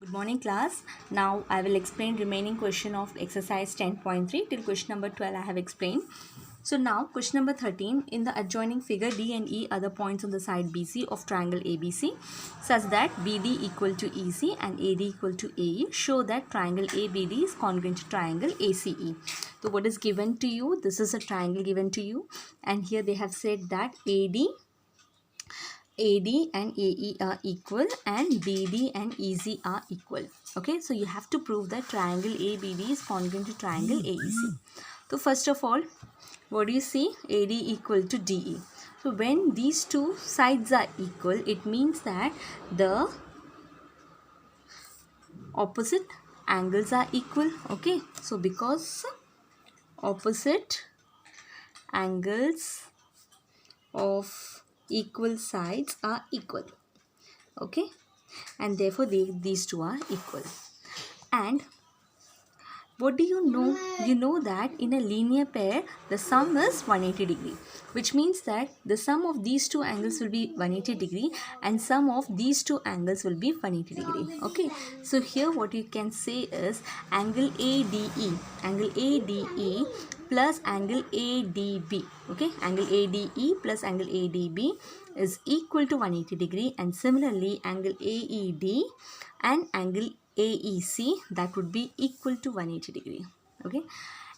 Good morning class. Now I will explain remaining question of exercise 10.3 till question number 12 I have explained. So now question number 13, in the adjoining figure D and E are the points on the side BC of triangle ABC such that BD equal to EC and AD equal to AE. Show that triangle ABD is congruent to triangle ACE. So what is given to you? This is a triangle given to you, and here they have said that AD and AE are equal and BD and EC are equal. Okay, so you have to prove that triangle ABD is congruent to triangle AEC. So first of all, what do you see? AD equal to DE. So when these two sides are equal, it means that the opposite angles are equal. Okay, so because opposite angles of equal sides are equal, okay, and therefore these two are equal. And what do you know? You know that in a linear pair the sum is 180 degree, which means that the sum of these two angles will be 180 degree and sum of these two angles will be 180 degree. Okay, so here what you can say is angle ADE plus angle ADB. Okay, angle ADE plus angle ADB is equal to 180 degree, and similarly angle AED and angle AEC, that would be equal to 180 degree. Okay,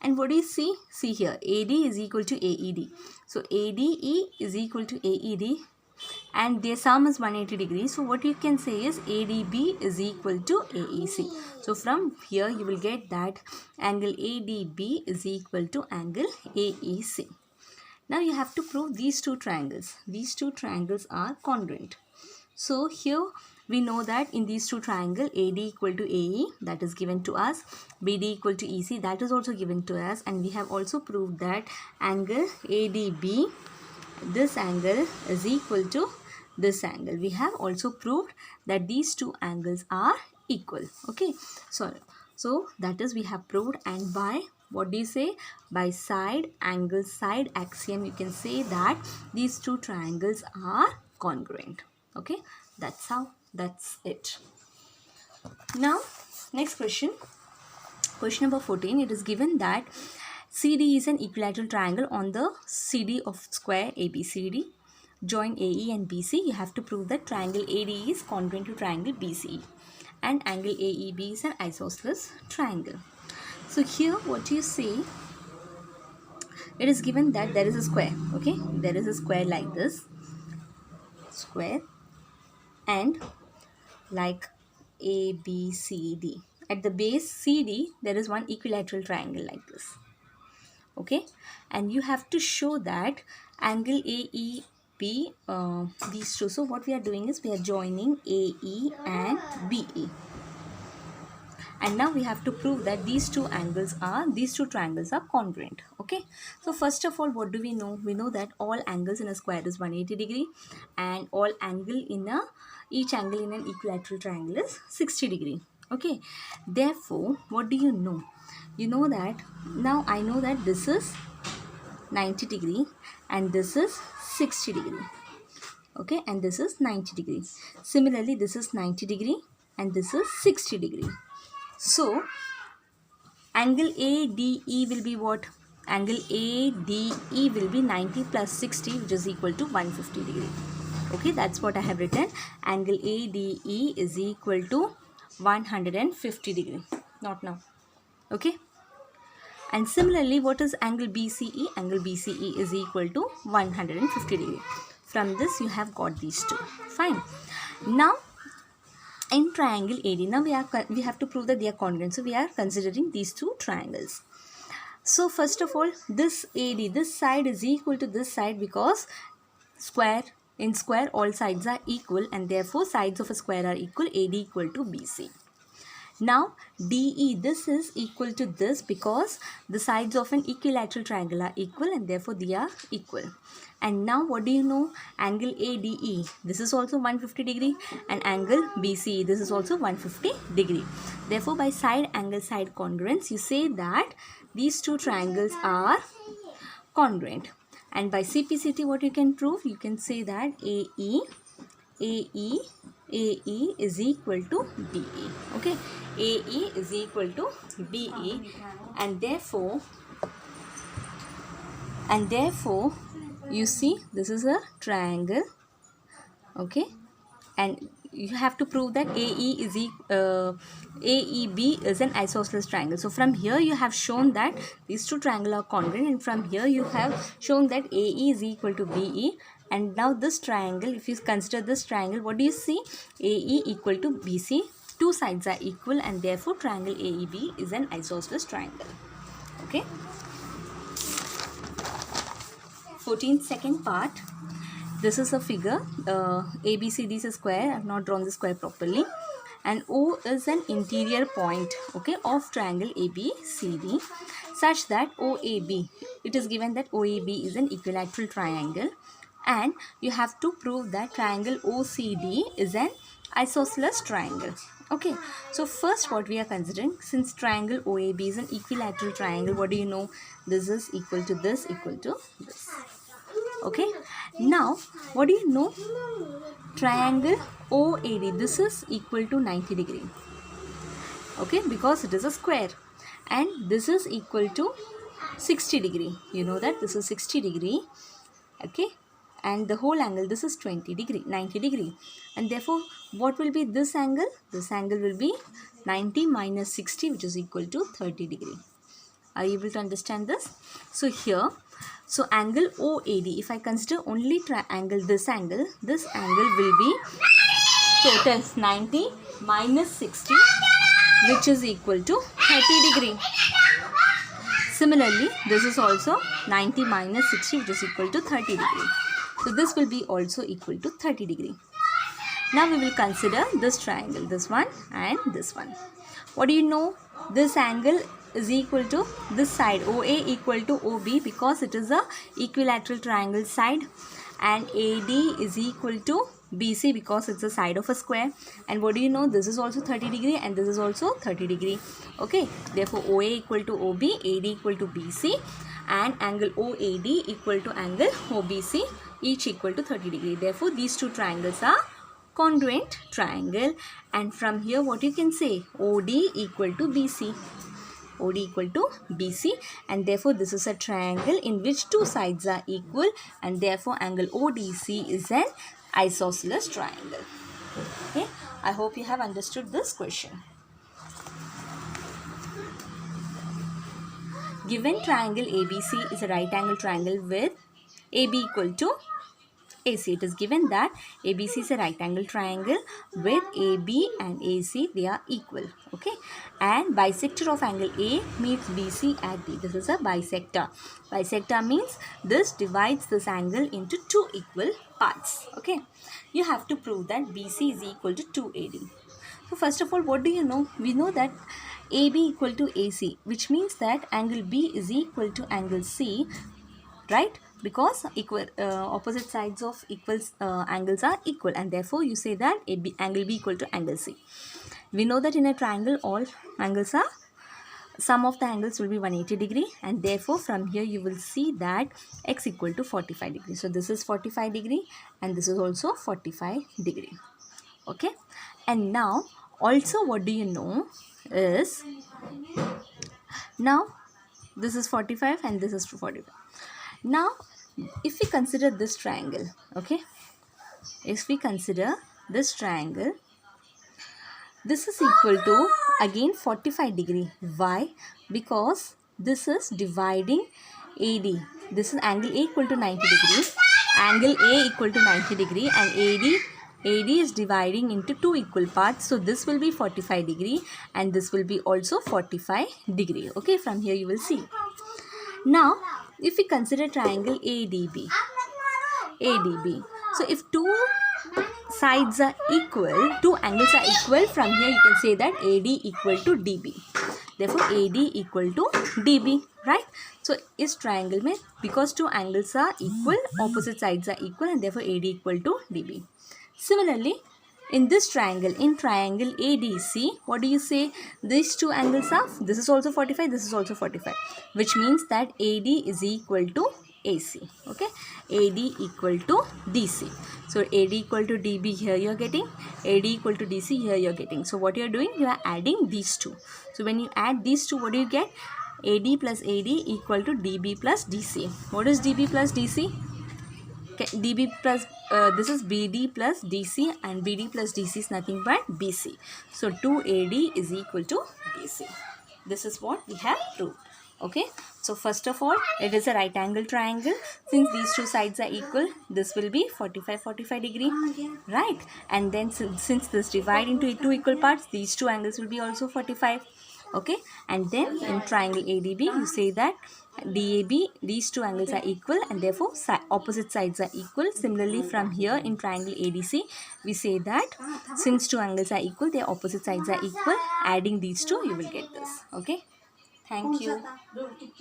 and what do you see? See here, AD is equal to AED. So ADE is equal to AED and their sum is 180 degrees. So what you can say is ADB is equal to AEC. So from here you will get that angle ADB is equal to angle AEC. Now you have to prove these two triangles. These two triangles are congruent. So here we know that in these two triangles, AD equal to AE, that is given to us, BD equal to EC, that is also given to us, and we have also proved that angle ADB, this angle is equal to this angle. We have also proved that these two angles are equal. Okay, so that is we have proved. And by what do you say? By side angle side axiom, you can say that these two triangles are congruent. Okay, that's it. Now next question number 14. It is given that CD is an equilateral triangle on the CD of square ABCD. Join AE and BC. You have to prove that triangle ADE is congruent to triangle BCE and angle AEB is an isosceles triangle. So here what you say, it is given that there is a square. Okay, there is a square like this square, and like ABCD. At the base CD, there is one equilateral triangle like this. Okay, and you have to show that angle AEB, these two. So what we are doing is we are joining AE and BE. And now we have to prove that these two triangles are congruent. Okay, so first of all, what do we know? We know that all angles in a square is 180 degree and all angle in each angle in an equilateral triangle is 60 degree. Okay, therefore what do you know? You know that now I know that this is 90 degree and this is 60 degree. Okay, and this is 90 degree. Similarly, this is 90 degree and this is 60 degree. So angle ADE will be what? Angle ADE will be 90 plus 60, which is equal to 150 degree. Okay, that's what I have written. Angle ADE is equal to 150 degree. Not now. Okay. And similarly, what is angle BCE? Angle BCE is equal to 150 degree. From this, you have got these two. Fine. Now, in triangle AD, now we have to prove that they are congruent. So we are considering these two triangles. So first of all, this AD, this side is equal to this side because in square all sides are equal, and therefore sides of a square are equal. AD equal to BC. Now DE, this is equal to this because the sides of an equilateral triangle are equal, and therefore they are equal. And now what do you know? Angle ADE, this is also 150 degree, and angle BCE, this is also 150 degree. Therefore by side angle side congruence, you say that these two triangles are congruent. And by CPCT, what you can prove? You can say that AE AE is equal to BE. Okay, AE is equal to BE, and therefore you see this is a triangle. Okay, and you have to prove that AEB is an isosceles triangle. So from here you have shown that these two triangles are congruent, and from here you have shown that AE is equal to BE. And now this triangle, if you consider this triangle, what do you see? AE equal to BC. Two sides are equal, and therefore triangle AEB is an isosceles triangle. Okay. 14th second part. This is a figure. ABCD is a square. I have not drawn the square properly. And O is an interior point, okay, of triangle ABCD, such that OAB, it is given that OAB is an equilateral triangle, and you have to prove that triangle OCD is an isosceles triangle. Okay, so first what we are considering, since triangle OAB is an equilateral triangle, what do you know? This is equal to this, equal to this. Okay, now what do you know? Triangle OAD, this is equal to 90 degree. Okay, because it is a square, and this is equal to 60 degree. You know that this is 60 degree. Okay, and the whole angle, this is 20 degree, 90 degree, and therefore what will be this angle? This angle will be 90 minus 60, which is equal to 30 degree. Are you able to understand this? So here, so angle OAD, if I consider only triangle, this angle will be total 90 minus 60, which is equal to 30 degree. Similarly, this is also 90 minus 60, which is equal to 30 degree. So this will be also equal to 30 degree. Now we will consider this triangle, this one and this one. What do you know? This angle is equal to this side, OA equal to OB, because it is a equilateral triangle side, and AD is equal to BC because it's the side of a square. And what do you know? This is also 30 degree and this is also 30 degree. Okay, therefore OA equal to OB, AD equal to BC, and angle OAD equal to angle OBC, each equal to 30 degree. Therefore these two triangles are congruent triangle, and from here what you can say? OD equal to BC. OD equal to BC, and therefore this is a triangle in which two sides are equal, and therefore angle ODC is an isosceles triangle. Okay, I hope you have understood this question. Given triangle ABC is a right angle triangle with AB equal to AC. It is given that ABC is a right angle triangle with AB and AC, they are equal. Okay, and bisector of angle A meets BC at B. This is a bisector. Bisector means this divides this angle into two equal parts. Okay, you have to prove that BC is equal to 2AD. So first of all, what do you know? We know that AB equal to AC, which means that angle B is equal to angle C, right? Because equal opposite sides of equal angles are equal, and therefore you say that angle B equal to angle C. We know that in a triangle all angles are, sum of the angles will be 180 degree, and therefore from here you will see that x equal to 45 degree. So this is 45 degree and this is also 45 degree. Okay, and now also what do you know is, now this is 45 and this is 45. Now if we consider this triangle, okay, if we consider this triangle, this is equal to again 45 degree. Why? Because this is dividing AD. This is angle A equal to 90 degree, angle A equal to 90 degree, and AD is dividing into two equal parts. So this will be 45 degree and this will be also 45 degree. Okay, from here you will see. Now if we consider triangle ADB, so if two sides are equal, two angles are equal, from here you can say that AD equal to DB. Therefore AD equal to DB, right? So is triangle mein, because two angles are equal, opposite sides are equal, and therefore AD equal to DB. Similarly, in this triangle, in triangle ADC, what do you say? These two angles are, this is also 45, this is also 45, which means that AD is equal to AC. Okay, AD equal to DC. So AD equal to DB here you are getting, AD equal to DC here you are getting. So what you are doing, you are adding these two. So when you add these two, what do you get? AD plus AD equal to DB plus DC. What is DB plus DC? DB plus this is BD plus DC, and BD plus DC is nothing but BC. So 2AD is equal to BC. This is what we have proved. Okay, so first of all, it is a right angle triangle. Since these two sides are equal, this will be 45 degree, right? And then since this divide into two equal parts, these two angles will be also 45. Okay, and then in triangle ADB, you say that DAB, these two angles are equal, and therefore opposite sides are equal. Similarly, from here in triangle ADC, we say that since two angles are equal, their opposite sides are equal. Adding these two, you will get this. Okay, thank you.